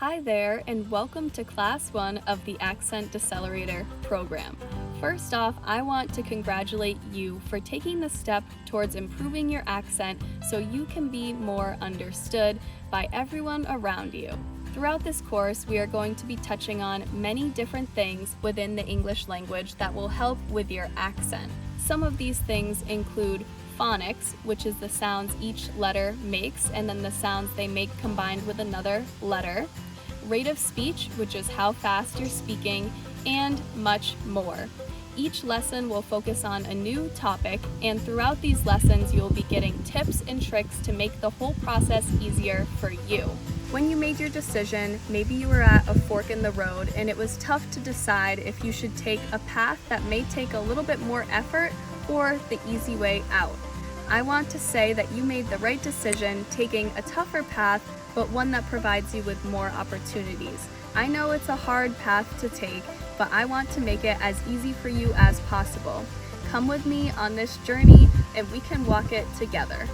Hi there, and welcome to Class 1 of the Accent Decelerator program. First off, I want to congratulate you for taking the step towards improving your accent so you can be more understood by everyone around you. Throughout this course, we are going to be touching on many different things within the English language that will help with your accent. Some of these things include phonics, which is the sounds each letter makes and then the sounds they make combined with another letter, rate of speech, which is how fast you're speaking, and much more. Each lesson will focus on a new topic, and throughout these lessons you'll be getting tips and tricks to make the whole process easier for you. When you made your decision, maybe you were at a fork in the road and it was tough to decide if you should take a path that may take a little bit more effort or the easy way out. I want to say that you made the right decision taking a tougher path, but one that provides you with more opportunities. I know it's a hard path to take, but I want to make it as easy for you as possible. Come with me on this journey and we can walk it together.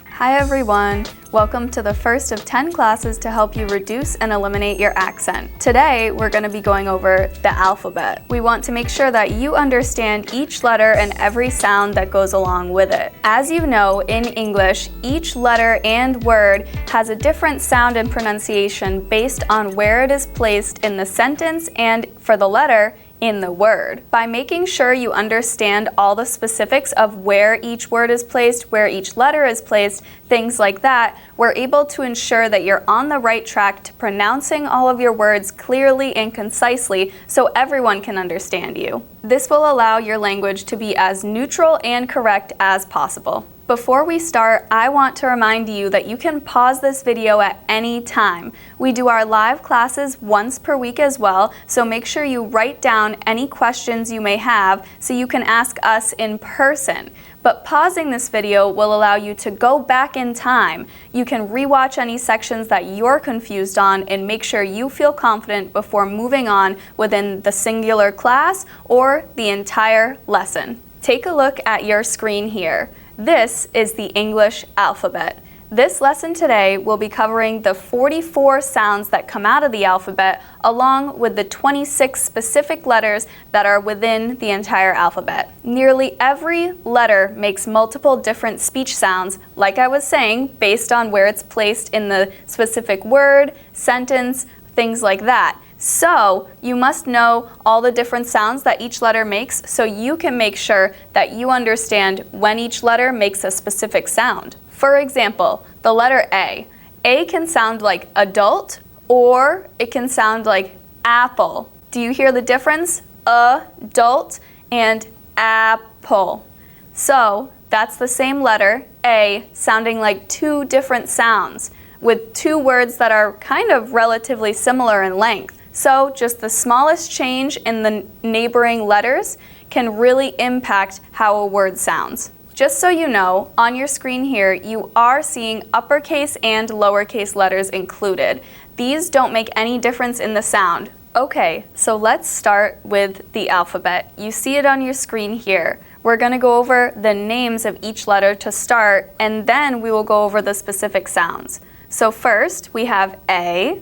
Hi everyone! Welcome to the first of 10 classes to help you reduce and eliminate your accent. Today, we're going to be going over the alphabet. We want to make sure that you understand each letter and every sound that goes along with it. As you know, in English, each letter and word has a different sound and pronunciation based on where it is placed in the sentence and, for the letter, in the word. By making sure you understand all the specifics of where each word is placed, where each letter is placed, things like that, we're able to ensure that you're on the right track to pronouncing all of your words clearly and concisely so everyone can understand you. This will allow your language to be as neutral and correct as possible. Before we start, I want to remind you that you can pause this video at any time. We do our live classes once per week as well, so make sure you write down any questions you may have so you can ask us in person. But pausing this video will allow you to go back in time. You can rewatch any sections that you're confused on and make sure you feel confident before moving on within the singular class or the entire lesson. Take a look at your screen here. This is the English alphabet. This lesson today will be covering the 44 sounds that come out of the alphabet along with the 26 specific letters that are within the entire alphabet. Nearly every letter makes multiple different speech sounds, like I was saying, based on where it's placed in the specific word, sentence, things like that. So you must know all the different sounds that each letter makes so you can make sure that you understand when each letter makes a specific sound. For example, the letter A. A can sound like adult or it can sound like apple. Do you hear the difference? Adult and apple. So that's the same letter, A, sounding like two different sounds with two words that are kind of relatively similar in length. So just the smallest change in the neighboring letters can really impact how a word sounds. Just so you know, on your screen here, you are seeing uppercase and lowercase letters included. These don't make any difference in the sound. Okay, so let's start with the alphabet. You see it on your screen here. We're going to go over the names of each letter to start, and then we will go over the specific sounds. So first, we have A,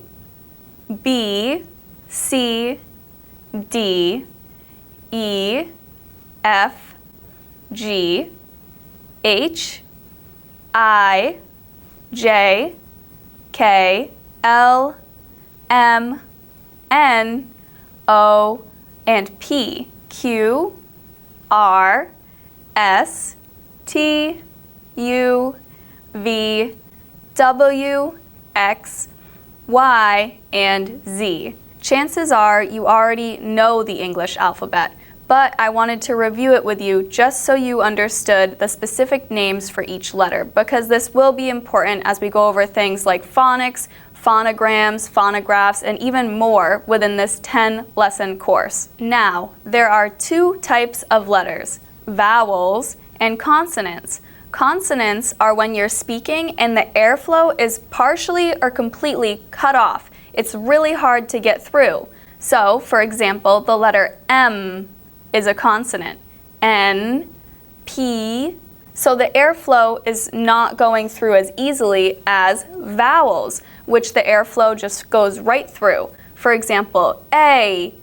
B, C, D, E, F, G, H, I, J, K, L, M, N, O, and P, Q, R, S, T, U, V, W, X, Y, and Z. Chances are you already know the English alphabet, but I wanted to review it with you just so you understood the specific names for each letter, because this will be important as we go over things like phonics, phonograms, phonographs, and even more within this 10-lesson course. Now, there are two types of letters, vowels and consonants. Consonants are when you're speaking and the airflow is partially or completely cut off. It's really hard to get through. So, for example, the letter M is a consonant. N, P, So the airflow is not going through as easily as vowels, which the airflow just goes right through. For example, A,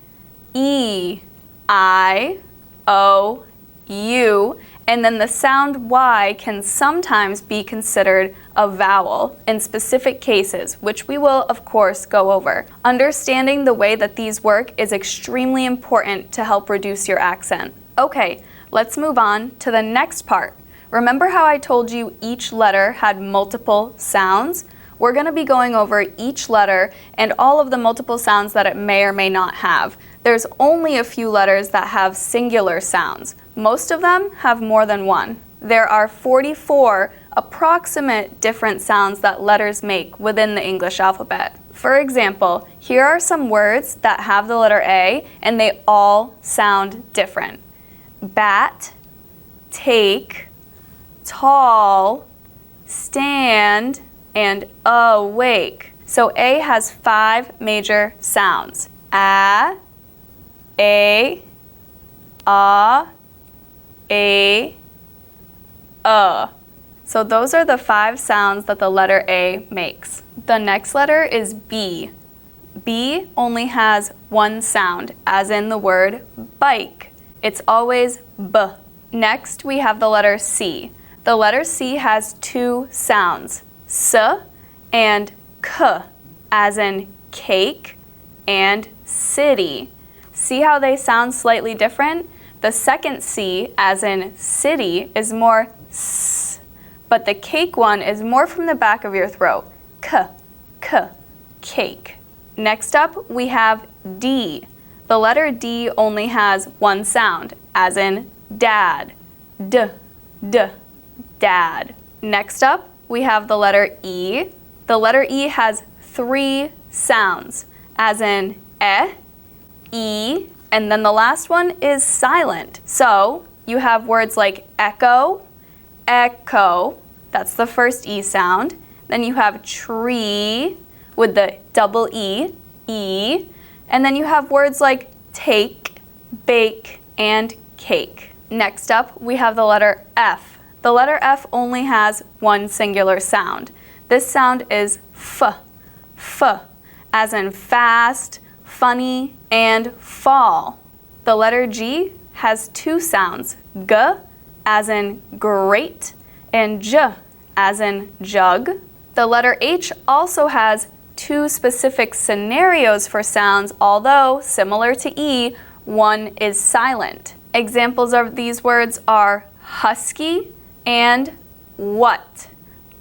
E, I, O, U, and then the sound Y can sometimes be considered a vowel in specific cases, which we will, of course, go over. Understanding the way that these work is extremely important to help reduce your accent. Okay, let's move on to the next part. Remember how I told you each letter had multiple sounds? We're going to be going over each letter and all of the multiple sounds that it may or may not have. There's only a few letters that have singular sounds. Most of them have more than one. There are 44 approximate different sounds that letters make within the English alphabet. For example, here are some words that have the letter A and they all sound different. Bat, take, tall, stand, and awake. So A has 5 major sounds. A, So those are the 5 sounds that the letter A makes. The next letter is B. B only has 1 sound, as in the word bike. It's always B. Next, we have the letter C. The letter C has 2 sounds, S and K, as in cake and city. See how they sound slightly different? The second C, as in city, is more S, but the cake one is more from the back of your throat. K, cake. Next up, we have D. The letter D only has 1 sound, as in dad. D, dad. Next up, we have the letter E. The letter E has 3 sounds, as in E, and then the last one is silent. So you have words like echo, echo, that's the first E sound. Then you have tree with the double E, E. And then you have words like take, bake, and cake. Next up, we have the letter F. The letter F only has 1 singular sound. This sound is f, as in fast, funny, and fall. The letter G has 2 sounds, g, as in great, and j, as in jug. The letter H also has 2 specific scenarios for sounds, although, similar to E, one is silent. Examples of these words are husky and what.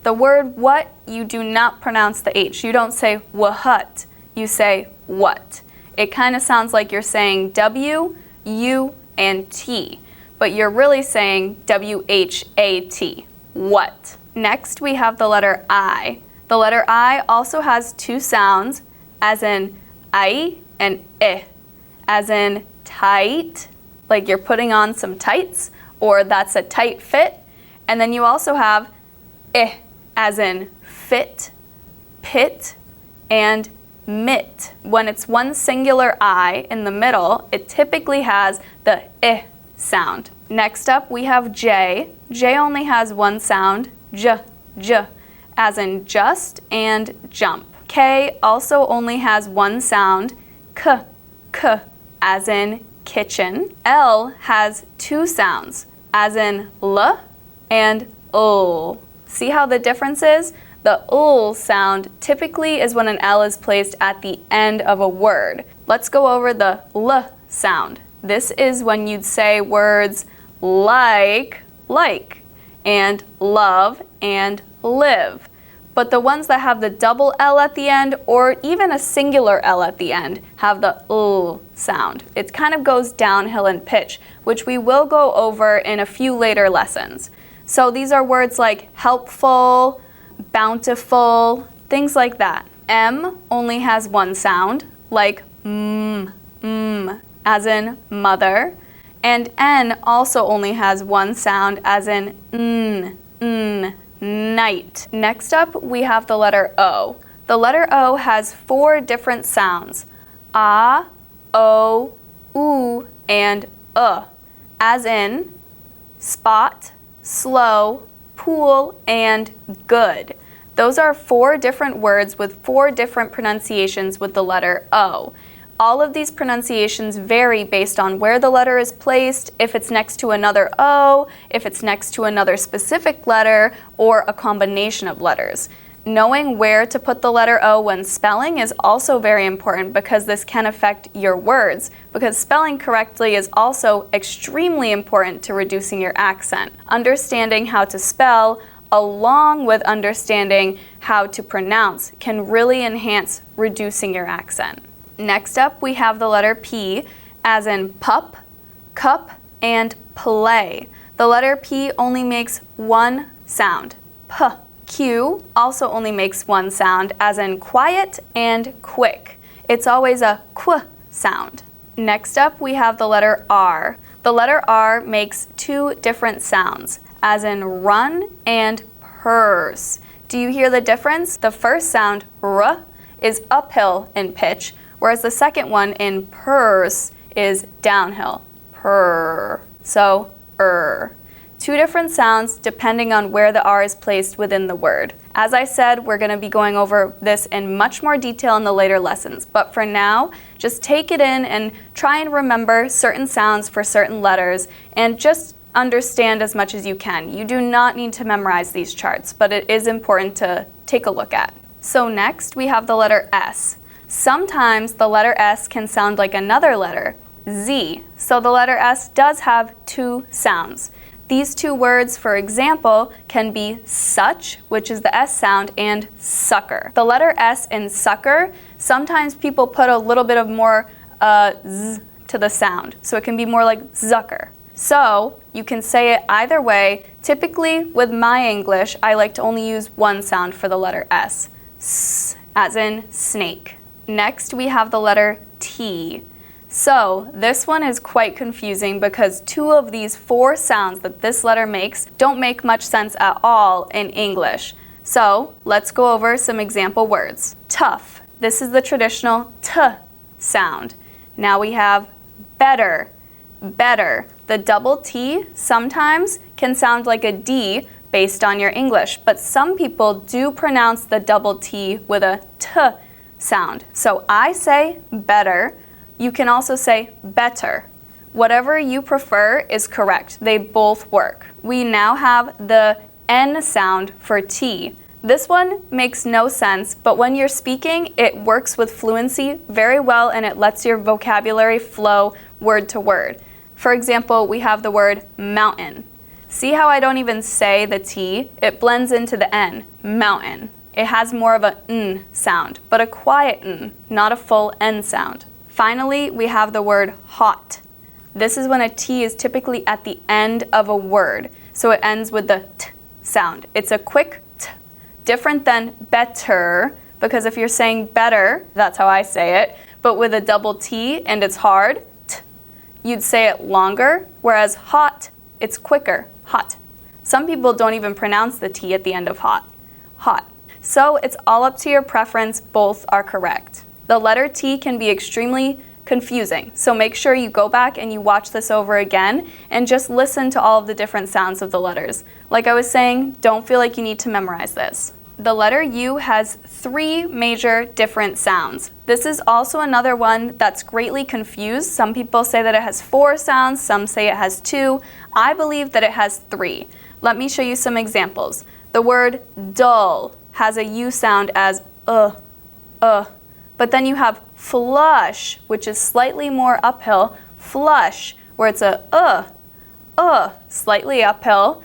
The word what, you do not pronounce the H. You don't say wahut, you say what. It kind of sounds like you're saying W, U, and T, but you're really saying W-H-A-T, what. Next, we have the letter I. The letter I also has 2 sounds, as in I and I, as in tight, like you're putting on some tights, or that's a tight fit. And then you also have I, as in fit, pit, and mit. When it's one singular I in the middle, it typically has the I sound. Next up, we have J. J only has 1 sound, j, as in just and jump. K also only has 1 sound, k, as in kitchen. L has 2 sounds, as in l and ul. See how the difference is? The ul sound typically is when an L is placed at the end of a word. Let's go over the l sound. This is when you'd say words like, and love, and live. But the ones that have the double L at the end, or even a singular L at the end, have the ul sound. It kind of goes downhill in pitch, which we will go over in a few later lessons. So these are words like helpful, bountiful, things like that. M only has 1 sound, like as in mother. And N also only has 1 sound, as in night. Next up, we have the letter O. The letter O has 4 different sounds, A, O, U, and as in spot, slow, pool, and good. Those are 4 different words with 4 different pronunciations with the letter O. All of these pronunciations vary based on where the letter is placed, if it's next to another O, if it's next to another specific letter, or a combination of letters. Knowing where to put the letter O when spelling is also very important because this can affect your words, because spelling correctly is also extremely important to reducing your accent. Understanding how to spell along with understanding how to pronounce can really enhance reducing your accent. Next up, we have the letter P, as in pup, cup, and play. The letter P only makes one sound, P. Q also only makes one sound, as in quiet and quick. It's always a qu sound. Next up, we have the letter R. The letter R makes 2 different sounds, as in run and purse. Do you hear the difference? The first sound, R, is uphill in pitch, whereas the second one in purse is downhill, purr. So, 2 different sounds depending on where the R is placed within the word. As I said, we're going to be going over this in much more detail in the later lessons, but for now, just take it in and try and remember certain sounds for certain letters and just understand as much as you can. You do not need to memorize these charts, but it is important to take a look at. So next, we have the letter S. Sometimes the letter S can sound like another letter, Z, so the letter S does have 2 sounds. These 2 words, for example, can be such, which is the S sound, and sucker. The letter S in sucker, sometimes people put a little bit of more Z to the sound, so it can be more like zucker. So you can say it either way. Typically, with my English, I like to only use one sound for the letter S, as in snake. Next, we have the letter T. So this one is quite confusing because 2 of these 4 sounds that this letter makes don't make much sense at all in English. So let's go over some example words. Tough. This is the traditional T sound. Now we have better. Better. The double T sometimes can sound like a D based on your English, but some people do pronounce the double T with a T sound. So I say better. You can also say better. Whatever you prefer is correct. They both work. We now have the N sound for T. This one makes no sense, but when you're speaking, it works with fluency very well and it lets your vocabulary flow word to word. For example, we have the word mountain. See how I don't even say the T? It blends into the N, mountain. It has more of a N sound, but a quiet N, not a full N sound. Finally, we have the word hot. This is when a T is typically at the end of a word, so it ends with the T sound. It's a quick T, different than better, because if you're saying better, that's how I say it, but with a double T and it's hard, T, you'd say it longer, whereas hot, it's quicker, hot. Some people don't even pronounce the T at the end of hot, hot. So it's all up to your preference, both are correct. The letter T can be extremely confusing, so make sure you go back and you watch this over again and just listen to all of the different sounds of the letters. Like I was saying, don't feel like you need to memorize this. The letter U has 3 major different sounds. This is also another one that's greatly confused. Some people say that it has 4 sounds, some say it has 2. I believe that it has 3. Let me show you some examples. The word dull has a U sound as but then you have flush, which is slightly more uphill, flush, where it's a slightly uphill.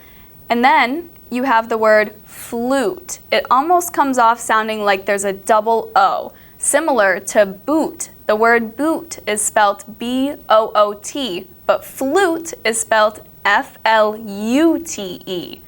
And then you have the word flute. It almost comes off sounding like there's a double O, similar to boot. The word boot is spelt B-O-O-T, but flute is spelt F-L-U-T-E.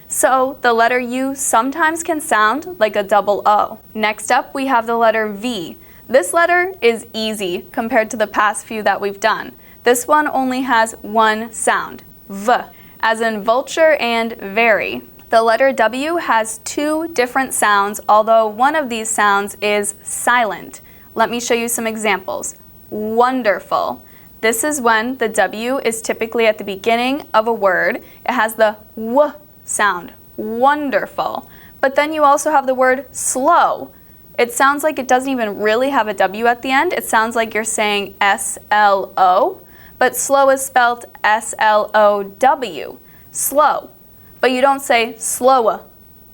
So the letter U sometimes can sound like a double O. Next up, we have the letter V. This letter is easy compared to the past few that we've done. This one only has one sound, V, as in vulture and very. The letter W has 2 different sounds, although one of these sounds is silent. Let me show you some examples. Wonderful. This is when the W is typically at the beginning of a word. It has the W sound. Wonderful. But then you also have the word slow. It sounds like it doesn't even really have a W at the end. It sounds like you're saying S-L-O, but slow is spelled S-L-O-W, slow. But you don't say slower,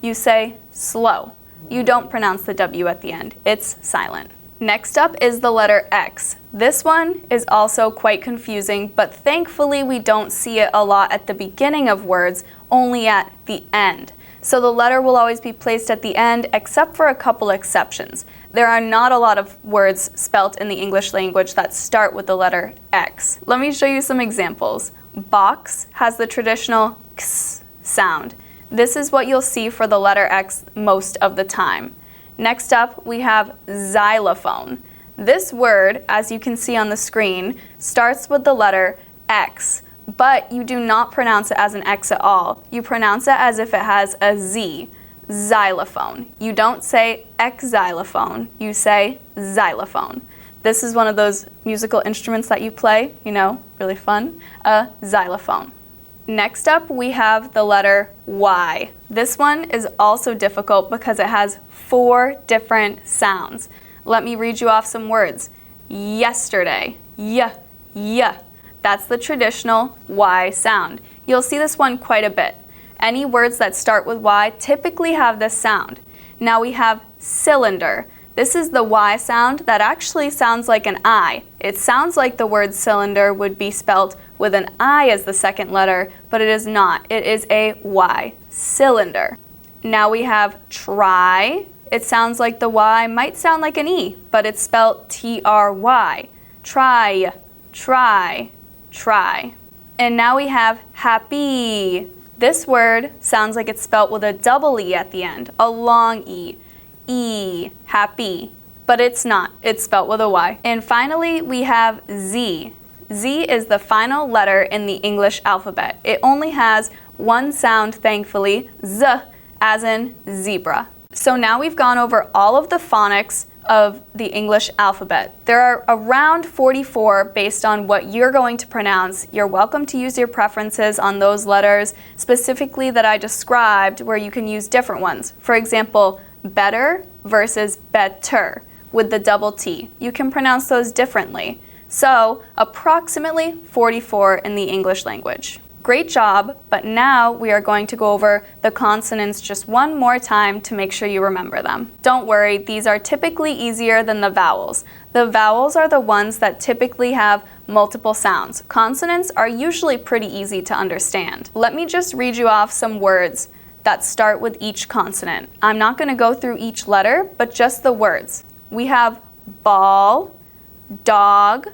you say slow. You don't pronounce the W at the end. It's silent. Next up is the letter X. This one is also quite confusing, but thankfully we don't see it a lot at the beginning of words, only at the end. So the letter will always be placed at the end, except for a couple exceptions. There are not a lot of words spelt in the English language that start with the letter X. Let me show you some examples. Box has the traditional X sound. This is what you'll see for the letter X most of the time. Next up, we have xylophone. This word, as you can see on the screen, starts with the letter X, but you do not pronounce it as an X at all. You pronounce it as if it has a Z, xylophone. You don't say X-xylophone, you say xylophone. This is one of those musical instruments that you play, you know, really fun, a xylophone. Next up, we have the letter Y. This one is also difficult because it has 4 different sounds. Let me read you off some words. Yesterday, yeah. That's the traditional Y sound. You'll see this one quite a bit. Any words that start with Y typically have this sound. Now we have cylinder. This is the Y sound that actually sounds like an I. It sounds like the word cylinder would be spelt with an I as the second letter, but it is not. It is a Y, cylinder. Now we have try. It sounds like the Y might sound like an E, but it's spelt T-R-Y. Try, try, try. And now we have happy. This word sounds like it's spelt with a double E at the end, a long E. E, happy. But it's not. It's spelt with a Y. And finally, we have Z. Z is the final letter in the English alphabet. It only has one sound, thankfully, Z, as in zebra. So now we've gone over all of the phonics of the English alphabet. There are around 44 based on what you're going to pronounce. You're welcome to use your preferences on those letters specifically that I described, where you can use different ones. For example, better versus better with the double T. You can pronounce those differently. So approximately 44 in the English language. Great job, but now we are going to go over the consonants just one more time to make sure you remember them. Don't worry, these are typically easier than the vowels. The vowels are the ones that typically have multiple sounds. Consonants are usually pretty easy to understand. Let me just read you off some words that start with each consonant. I'm not going to go through each letter, but just the words. We have ball, dog,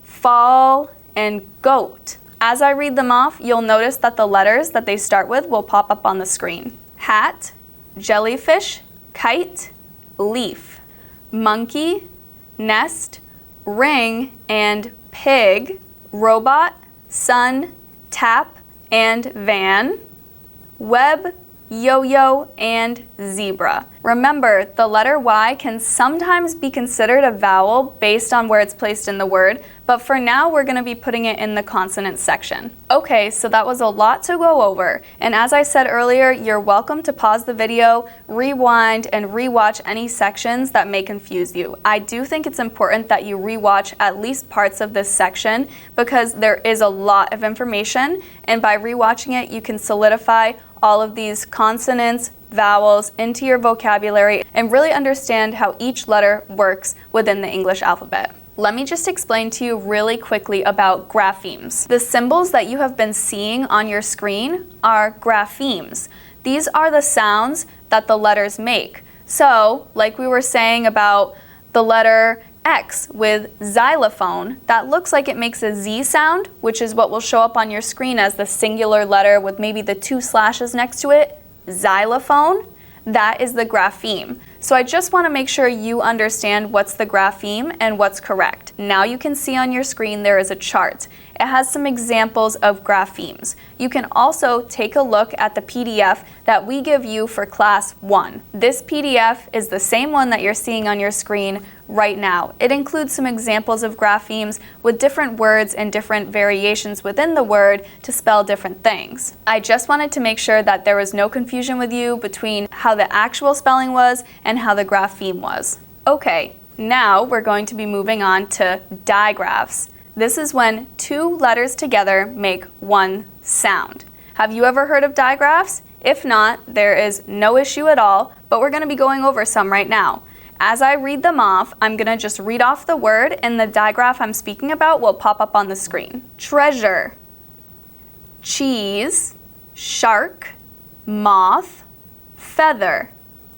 fall, and goat. As I read them off, you'll notice that the letters that they start with will pop up on the screen. Hat, jellyfish, kite, leaf, monkey, nest, ring, and pig, robot, sun, tap, and van, web, yo-yo, and zebra. Remember, the letter Y can sometimes be considered a vowel based on where it's placed in the word, but for now we're going to be putting it in the consonant section. Okay, so that was a lot to go over, and as I said earlier, you're welcome to pause the video, rewind, and rewatch any sections that may confuse you. I do think it's important that you rewatch at least parts of this section because there is a lot of information, and by rewatching it you can solidify all of these consonants, vowels into your vocabulary and really understand how each letter works within the English alphabet. Let me just explain to you really quickly about graphemes. The symbols that you have been seeing on your screen are graphemes. These are the sounds that the letters make. So, like we were saying about the letter X with xylophone, that looks like it makes a Z sound, which is what will show up on your screen as the singular letter with maybe the 2 slashes next to it, xylophone. That is the grapheme. So I just want to make sure you understand what's the grapheme and what's correct. Now you can see on your screen there is a chart. It has some examples of graphemes. You can also take a look at the PDF that we give you for Class 1. This PDF is the same one that you're seeing on your screen right now. It includes some examples of graphemes with different words and different variations within the word to spell different things. I just wanted to make sure that there was no confusion with you between how the actual spelling was and how the grapheme was. Okay, now we're going to be moving on to digraphs. This is when two letters together make one sound. Have you ever heard of digraphs? If not, there is no issue at all, but we're going to be going over some right now. As I read them off, I'm going to just read off the word and the digraph I'm speaking about will pop up on the screen. Treasure, cheese, shark, moth, feather.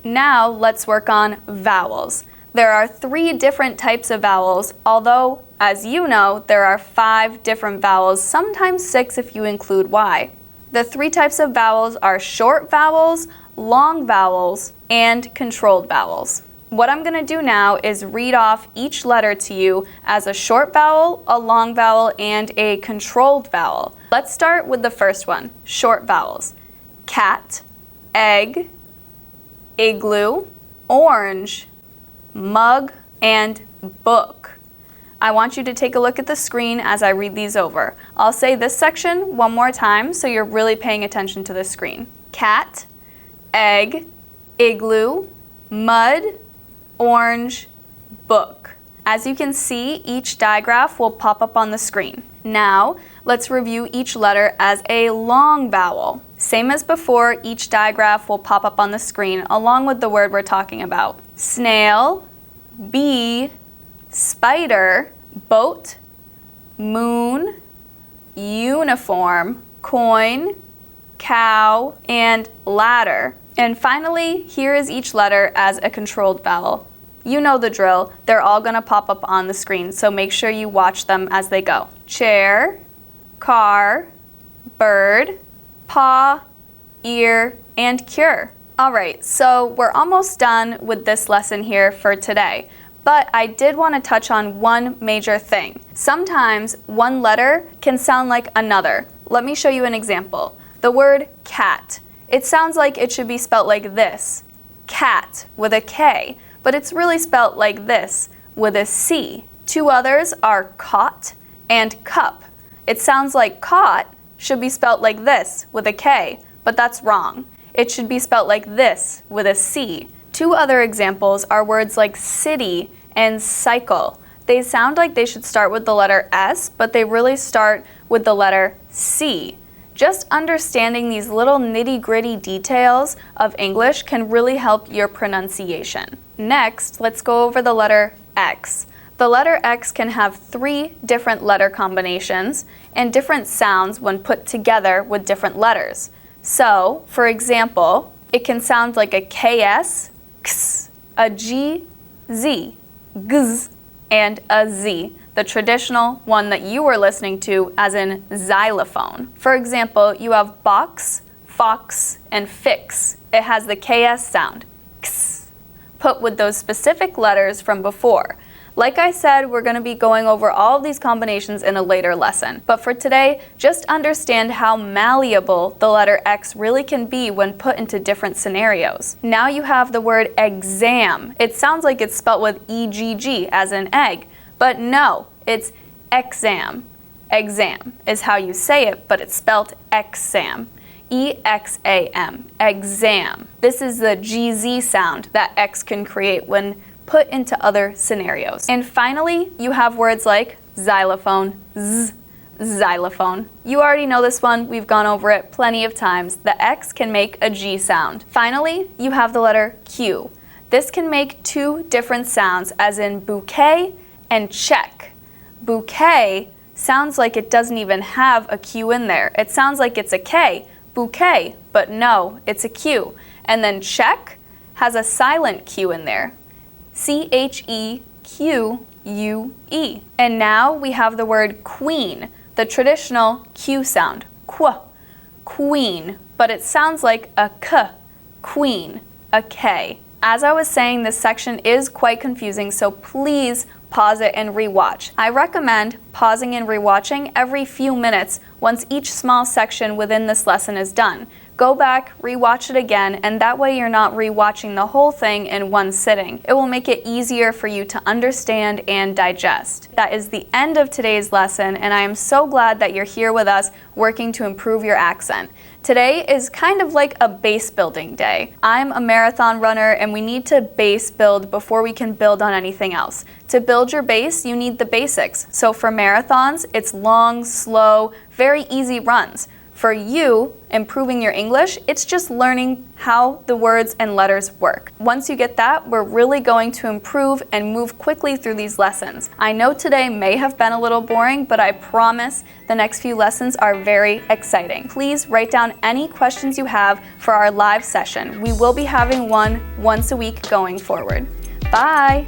Now let's work on vowels. There are 3 different types of vowels, although, as you know, there are 5 different vowels, sometimes 6 if you include Y. The 3 types of vowels are short vowels, long vowels, and controlled vowels. What I'm going to do now is read off each letter to you as a short vowel, a long vowel, and a controlled vowel. Let's start with the first one, short vowels. Cat, egg, igloo, orange, mug, and book. I want you to take a look at the screen as I read these over. I'll say this section one more time so you're really paying attention to the screen. Cat, egg, igloo, mud, orange, book. As you can see, each digraph will pop up on the screen. Now, let's review each letter as a long vowel. Same as before, each digraph will pop up on the screen along with the word we're talking about. Snail, bee, spider, boat, moon, uniform, coin, cow, and ladder. And finally, here is each letter as a controlled vowel. You know the drill. They're all going to pop up on the screen, so make sure you watch them as they go. Chair, car, bird, paw, ear, and cure. All right, so we're almost done with this lesson here for today. But I did want to touch on one major thing. Sometimes one letter can sound like another. Let me show you an example. The word cat. It sounds like it should be spelt like this, cat with a K, but it's really spelt like this with a C. 2 others are caught and cup. It sounds like caught should be spelt like this with a K, but that's wrong. It should be spelt like this with a C. 2 other examples are words like city and cycle. They sound like they should start with the letter S, but they really start with the letter C. Just understanding these little nitty-gritty details of English can really help your pronunciation. Next, let's go over the letter X. The letter X can have 3 different letter combinations and different sounds when put together with different letters. So, for example, it can sound like a KS, X, a G, Z, Gz, and a Z, the traditional one that you were listening to as in xylophone. For example, you have box, fox, and fix. It has the KS sound, X, put with those specific letters from before. Like I said, we're going to be going over all of these combinations in a later lesson. But for today, just understand how malleable the letter X really can be when put into different scenarios. Now you have the word exam. It sounds like it's spelt with EGG, as in egg. But no, it's exam. Exam is how you say it, but it's spelled exam. E-X-A-M, exam. This is the GZ sound that X can create when put into other scenarios. And finally, you have words like xylophone, z, xylophone. You already know this one, we've gone over it plenty of times. The X can make a G sound. Finally, you have the letter Q. This can make 2 different sounds, as in bouquet and check. Bouquet sounds like it doesn't even have a Q in there. It sounds like it's a K, bouquet, but no, it's a Q. And then check has a silent Q in there. C-H-E-Q-U-E. And now we have the word queen, the traditional Q sound, qu, queen, but it sounds like a K, queen, a K. As I was saying, this section is quite confusing, so please pause it and rewatch. I recommend pausing and rewatching every few minutes once each small section within this lesson is done. Go back, rewatch it again, and that way you're not rewatching the whole thing in one sitting. It will make it easier for you to understand and digest. That is the end of today's lesson, and I am so glad that you're here with us working to improve your accent. Today is kind of like a base building day. I'm a marathon runner and we need to base build before we can build on anything else. To build your base, you need the basics. So for marathons, it's long, slow, very easy runs. For you, improving your English, it's just learning how the words and letters work. Once you get that, we're really going to improve and move quickly through these lessons. I know today may have been a little boring, but I promise the next few lessons are very exciting. Please write down any questions you have for our live session. We will be having one once a week going forward. Bye!